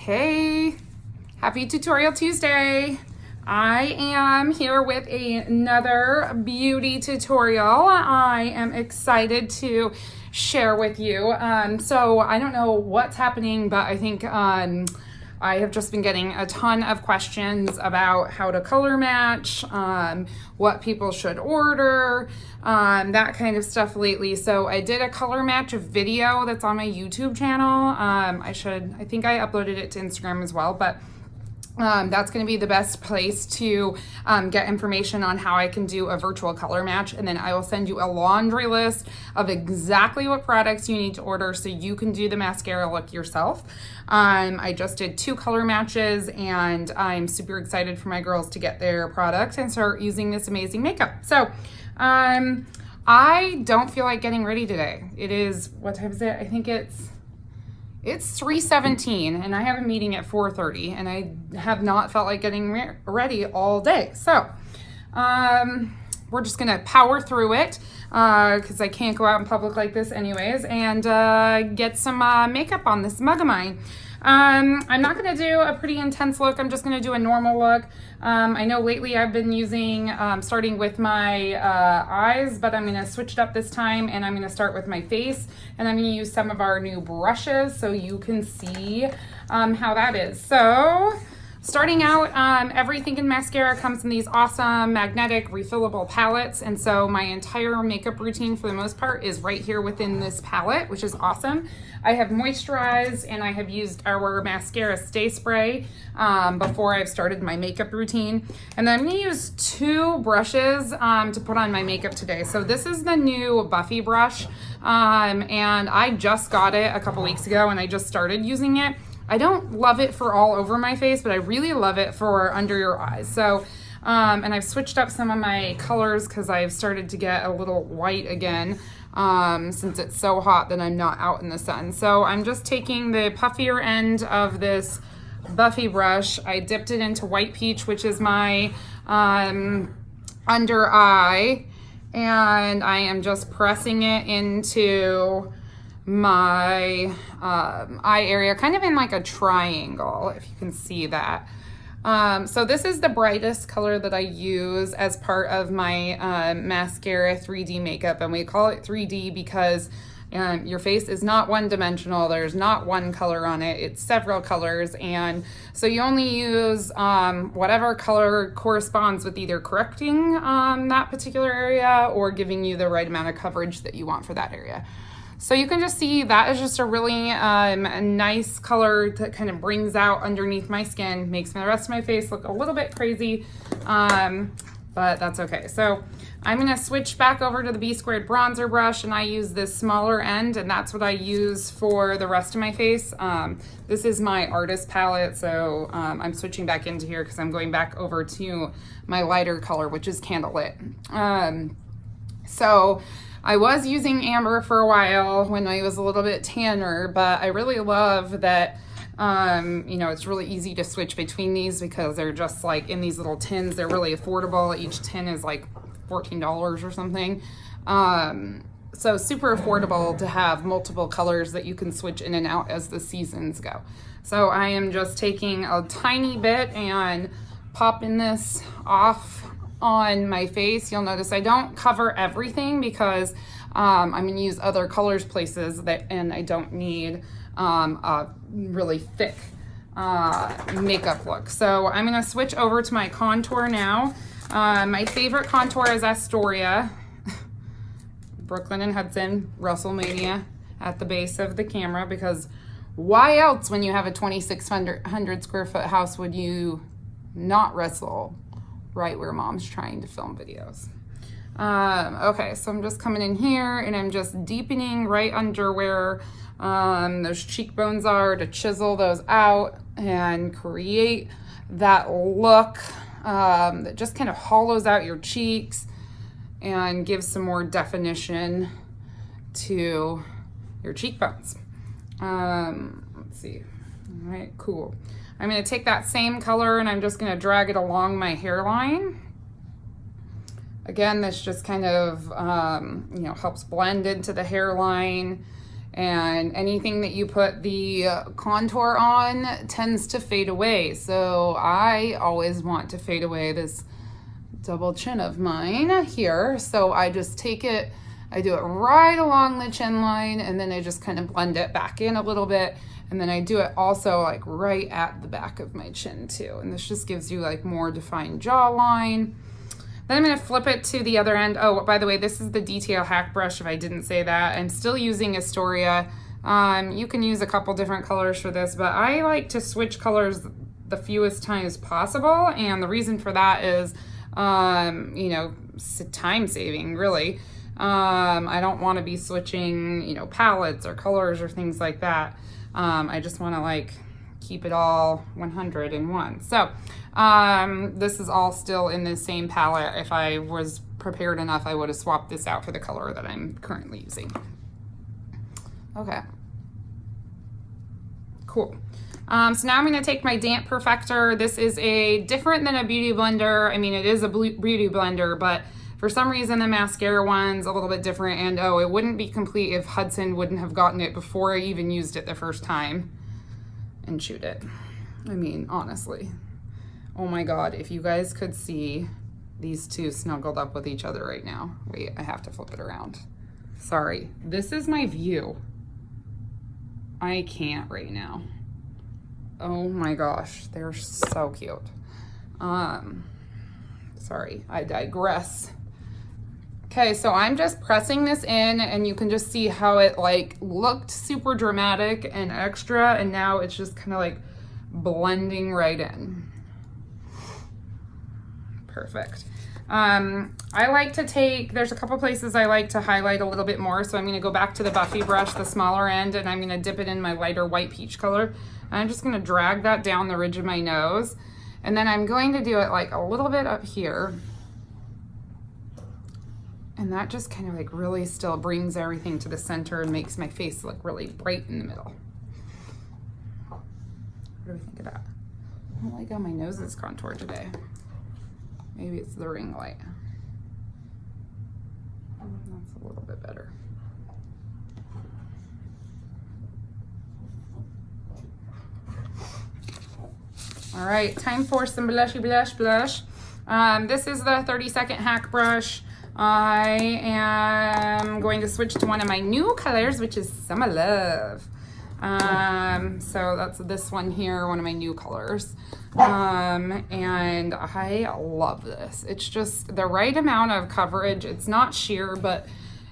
Hey, happy Tutorial Tuesday. I am here with another beauty tutorial. I am excited to share with you. So I don't know what's happening, but I think I have just been getting a ton of questions about how to color match, what people should order, that kind of stuff lately. So I did a color match video that's on my YouTube channel. I think I uploaded it to Instagram as well, but that's going to be the best place to get information on how I can do a virtual color match. And then I will send you a laundry list of exactly what products you need to order so you can do the mascara look yourself. I just did 2 color matches and I'm super excited for my girls to get their product and start using this amazing makeup. So I don't feel like getting ready today. It is, what time is it? I think it's 3:17 and I have a meeting at 4:30 and I have not felt like getting ready all day. So we're just gonna power through it because I can't go out in public like this anyways, and get some makeup on this mug of mine. I'm not gonna do a pretty intense look. I'm just gonna do a normal look. I know lately I've been using, starting with my eyes, but I'm gonna switch it up this time and I'm gonna start with my face, and I'm gonna use some of our new brushes so you can see how that is. So starting out, everything in Maskcara comes in these awesome magnetic refillable palettes, and so my entire makeup routine for the most part is right here within this palette, which is awesome. I have moisturized and I have used our Maskcara Stay Spray before I've started my makeup routine. And then I'm gonna use 2 brushes to put on my makeup today. So this is the new Buffy brush, and I just got it a couple weeks ago and I just started using it. I don't love it for all over my face, but I really love it for under your eyes. So, and I've switched up some of my colors because I've started to get a little white again since it's so hot that I'm not out in the sun. So I'm just taking the puffier end of this Buffy brush. I dipped it into White Peach, which is my under eye, and I am just pressing it into my eye area, kind of in like a triangle, if you can see that. So this is the brightest color that I use as part of my Maskcara 3D makeup, and we call it 3D because your face is not one-dimensional. There's not one color on it. It's several colors, and so you only use whatever color corresponds with either correcting that particular area or giving you the right amount of coverage that you want for that area. So you can just see that is just a really a nice color that kind of brings out underneath my skin, makes the rest of my face look a little bit crazy, but that's okay. So I'm gonna switch back over to the B Squared bronzer brush, and I use this smaller end, and that's what I use for the rest of my face. This is my artist palette, so I'm switching back into here because I'm going back over to my lighter color, which is Candlelit. So I was using amber for a while when I was a little bit tanner, but I really love that, you know, it's really easy to switch between these because they're just like in these little tins. They're really affordable. Each tin is like $14 or something. So super affordable to have multiple colors that you can switch in and out as the seasons go. So I am just taking a tiny bit and popping this off on my face. You'll notice I don't cover everything because I'm going to use other colors places and I don't need a really thick makeup look. So I'm going to switch over to my contour now. My favorite contour is Astoria, Brooklyn and Hudson, WrestleMania at the base of the camera, because why else when you have a 2,600 square foot house would you not wrestle right where mom's trying to film videos? Okay, so I'm just coming in here and I'm just deepening right under where those cheekbones are to chisel those out and create that look that just kind of hollows out your cheeks and gives some more definition to your cheekbones. Let's see. All right, cool. I'm going to take that same color and I'm just going to drag it along my hairline. Again, this just kind of, you know, helps blend into the hairline and anything that you put the contour on tends to fade away. So I always want to fade away this double chin of mine here. So I just take it, I do it right along the chin line, and then I just kind of blend it back in a little bit. And then I do it also like right at the back of my chin too. And this just gives you like more defined jawline. Then I'm gonna flip it to the other end. Oh, by the way, this is the detail hack brush if I didn't say that. I'm still using Astoria. You can use a couple different colors for this, but I like to switch colors the fewest times possible. And the reason for that is, you know, time saving really. I don't wanna be switching, you know, palettes or colors or things like that. I just wanna like keep it all 101. So this is all still in the same palette. If I was prepared enough, I would have swapped this out for the color that I'm currently using. Okay, cool. So now I'm gonna take my damp perfector. This is a different than a beauty blender. I mean, it is a beauty blender, but for some reason the Maskcara one's a little bit different, and oh, it wouldn't be complete if Hudson wouldn't have gotten it before I even used it the first time and chewed it. I mean, honestly. Oh my God, if you guys could see these two snuggled up with each other right now. Wait, I have to flip it around. Sorry, this is my view. I can't right now. Oh my gosh, they're so cute. Sorry, I digress. Okay, so I'm just pressing this in, and you can just see how it like looked super dramatic and extra, and now it's just kind of like blending right in. Perfect. I like to take, there's a couple places I like to highlight a little bit more, so I'm going to go back to the Buffy brush, the smaller end, and I'm going to dip it in my lighter white peach color. And I'm just going to drag that down the ridge of my nose, and then I'm going to do it like a little bit up here. And that just kind of like really still brings everything to the center and makes my face look really bright in the middle. What do we think of that? I don't like how my nose is contoured today. Maybe it's the ring light. That's a little bit better. All right, time for some blushy blush. This is the 30-second hack brush. I am going to switch to one of my new colors, which is Summer Love. So that's this one here, one of my new colors. And I love this. It's just the right amount of coverage. It's not sheer, but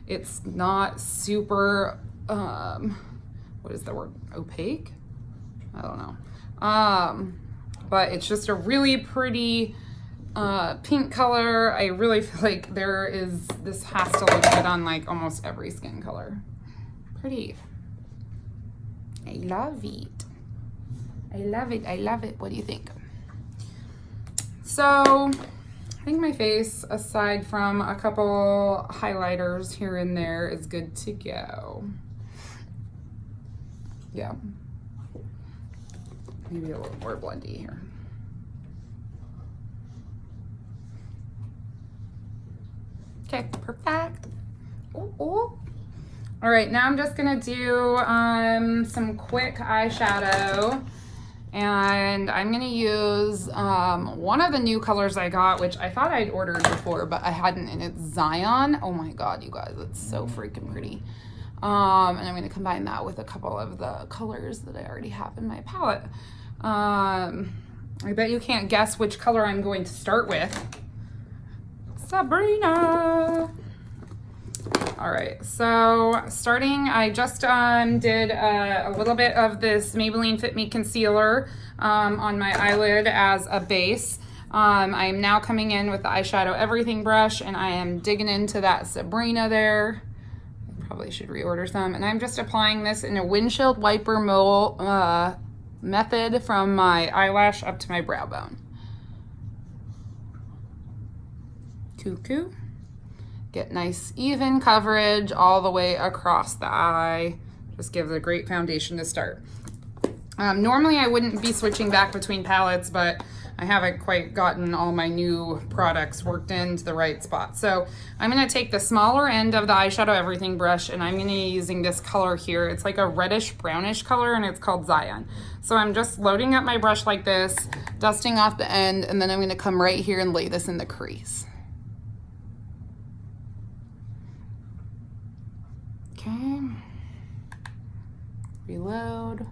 it's not super, what is the word? Opaque? I don't know. But it's just a really pretty pink color. I really feel like this has to look good on like almost every skin color. Pretty. I love it. I love it. I love it. What do you think? So I think my face, aside from a couple highlighters here and there, is good to go. Yeah. Maybe a little more blendy here. Okay, perfect. Ooh, ooh. All right, now I'm just gonna do some quick eyeshadow, and I'm gonna use one of the new colors I got, which I thought I'd ordered before, but I hadn't, and it's Zion. Oh my God, you guys, it's so freaking pretty. And I'm gonna combine that with a couple of the colors that I already have in my palette. I bet you can't guess which color I'm going to start with. Sabrina. All right, so starting, I just did a little bit of this Maybelline Fit Me concealer on my eyelid as a base. I am now coming in with the eyeshadow everything brush, and I am digging into that Sabrina there. I probably should reorder some. And I'm just applying this in a windshield wiper method from my eyelash up to my brow bone. Cuckoo. Get nice even coverage all the way across the eye. Just gives a great foundation to start. Normally I wouldn't be switching back between palettes, but I haven't quite gotten all my new products worked into the right spot. So I'm gonna take the smaller end of the eyeshadow everything brush, and I'm gonna be using this color here. It's like a reddish brownish color, and it's called Zion. So I'm just loading up my brush like this, dusting off the end, and then I'm gonna come right here and lay this in the crease. Okay. Reload.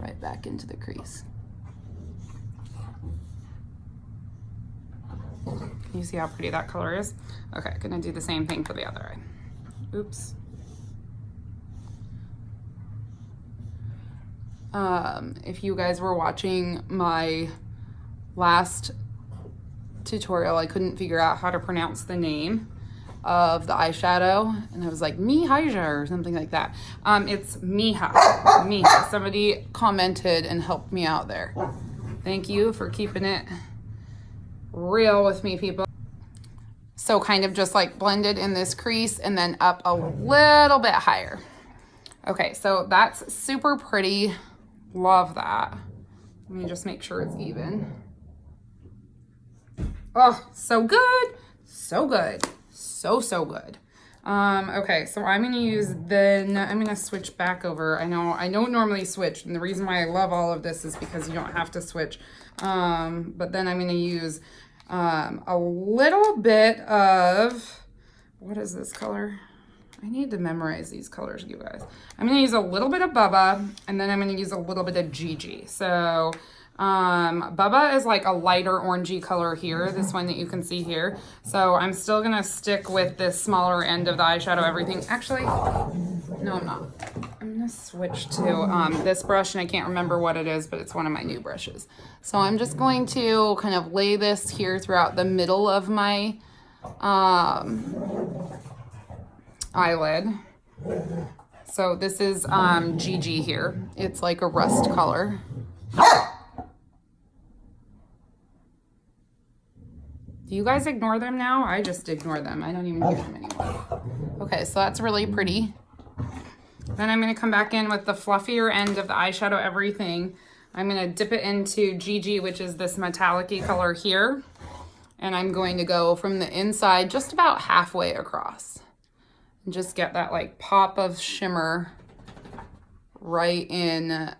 Right back into the crease. Can you see how pretty that color is? Okay, gonna do the same thing for the other eye. Oops. If you guys were watching my last tutorial, I couldn't figure out how to pronounce the name of the eyeshadow, and I was like Mihaja or something like that. It's Miha. Somebody commented and helped me out there. Thank you for keeping it real with me, people. So kind of just like blended in this crease and then up a little bit higher. Okay, so that's super pretty. Love that. Let me just make sure it's even. Oh, so good. So good. So good. Okay, so I'm gonna I'm gonna switch back over. I don't normally switch, and the reason why I love all of this is because you don't have to switch. But then I'm gonna use a little bit of, what is this color? I need to memorize these colors, you guys. I'm gonna use a little bit of Bubba, and then I'm gonna use a little bit of Gigi. So Bubba is like a lighter orangey color here, this one that you can see here. So I'm still gonna stick with this smaller end of the eyeshadow everything. Actually, no, I'm not. I'm gonna switch to this brush, and I can't remember what it is, but it's one of my new brushes. So I'm just going to kind of lay this here throughout the middle of my eyelid. So this is Gigi here. It's like a rust color. Do you guys ignore them now? I just ignore them. I don't even hear them anymore. Okay, so that's really pretty. Then I'm gonna come back in with the fluffier end of the eyeshadow everything. I'm gonna dip it into Gigi, which is this metallic-y color here. And I'm going to go from the inside just about halfway across. And just get that like pop of shimmer right in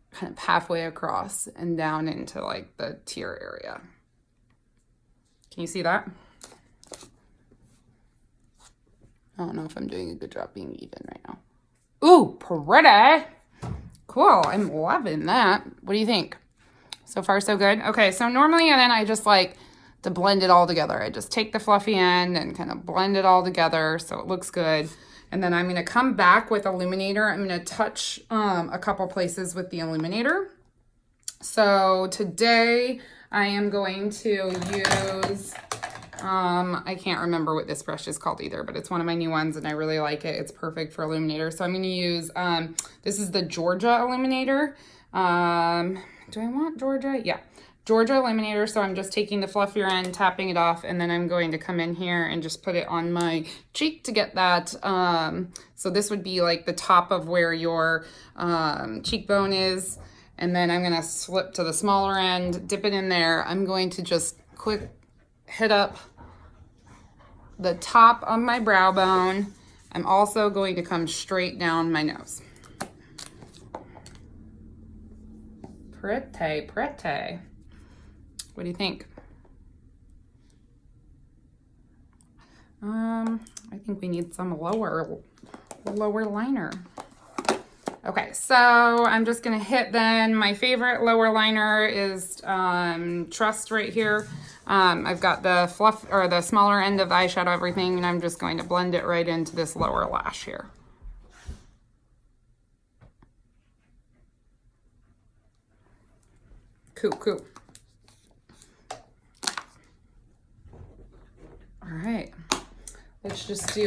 kind of halfway across and down into like the tear area. Can you see that? I don't know if I'm doing a good job being even right now. Ooh, pretty. Cool, I'm loving that. What do you think? So far, so good? Okay, so normally then I just like to blend it all together. I just take the fluffy end and kind of blend it all together so it looks good. And then I'm gonna come back with illuminator. I'm gonna touch a couple places with the illuminator. So today I am going to use, I can't remember what this brush is called either, but it's one of my new ones and I really like it. It's perfect for illuminator. So I'm gonna use, this is the Georgia illuminator. Do I want Georgia? Yeah, Georgia illuminator. So I'm just taking the fluffier end, tapping it off, and then I'm going to come in here and just put it on my cheek to get that. So this would be like the top of where your cheekbone is. And then I'm gonna slip to the smaller end, dip it in there. I'm going to just quick hit up the top of my brow bone. I'm also going to come straight down my nose. Pretty, pretty. What do you think? I think we need some lower liner. Okay, so I'm just gonna hit then. My favorite lower liner is Trust right here. I've got the fluff or the smaller end of the eyeshadow everything, and I'm just going to blend it right into this lower lash here. Cool. All right. Let's just do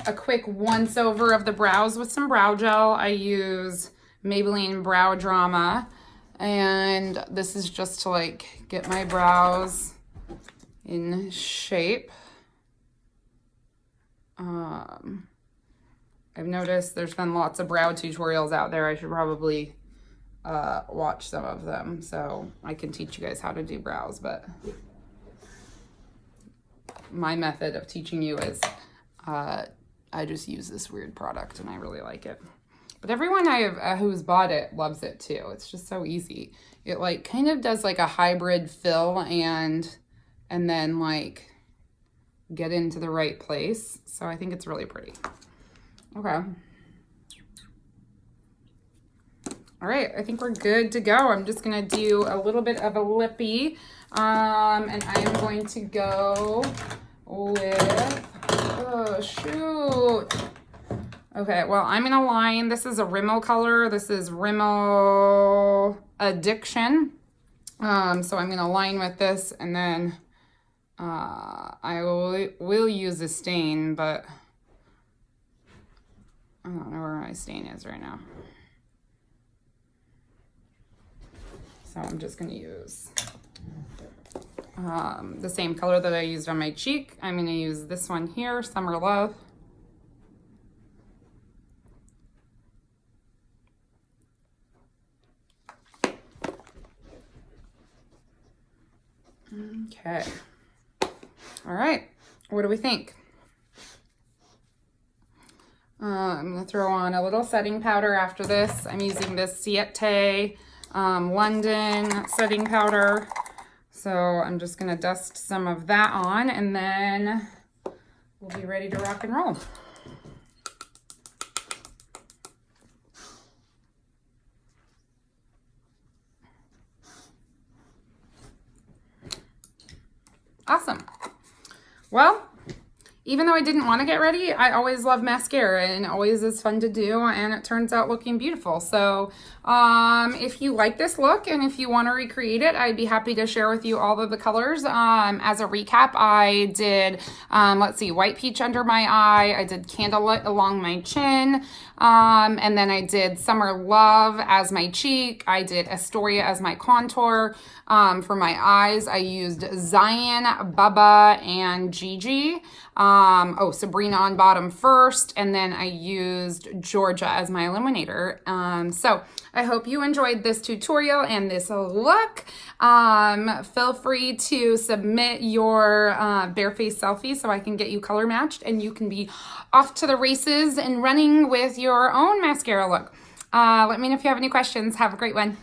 a quick once over of the brows with some brow gel. I use Maybelline Brow Drama, and this is just to like get my brows in shape. I've noticed there's been lots of brow tutorials out there. I should probably watch some of them, so I can teach you guys how to do brows. But my method of teaching you is I just use this weird product and I really like it. But everyone who's bought it loves it too. It's just so easy. It like kind of does like a hybrid fill and then like get into the right place. So I think it's really pretty. Okay. All right, I think we're good to go. I'm just gonna do a little bit of a lippy, and I am going to go with, oh shoot. Okay, well, I'm gonna line, this is a Rimmel color. This is Rimmel Addiction. So I'm gonna line with this, and then I will use a stain, but I don't know where my stain is right now. So I'm just going to use the same color that I used on my cheek. I'm going to use this one here, Summer Love. Okay. All right. What do we think? I'm going to throw on a little setting powder after this. I'm using this Siete London setting powder. So I'm just going to dust some of that on, and then we'll be ready to rock and roll. Awesome. Well, even though I didn't want to get ready, I always love mascara, and it always is fun to do, and it turns out looking beautiful. So if you like this look and if you want to recreate it, I'd be happy to share with you all of the colors. As a recap, I did, let's see, white peach under my eye. I did candlelit along my chin. And then I did Summer Love as my cheek. I did Astoria as my contour. For my eyes, I used Zion, Bubba, and Gigi. Sabrina on bottom first, and then I used Georgia as my illuminator. So I hope you enjoyed this tutorial and this look. Feel free to submit your bare face selfie so I can get you color matched, and you can be off to the races and running with your own mascara look. Let me know if you have any questions. Have a great one.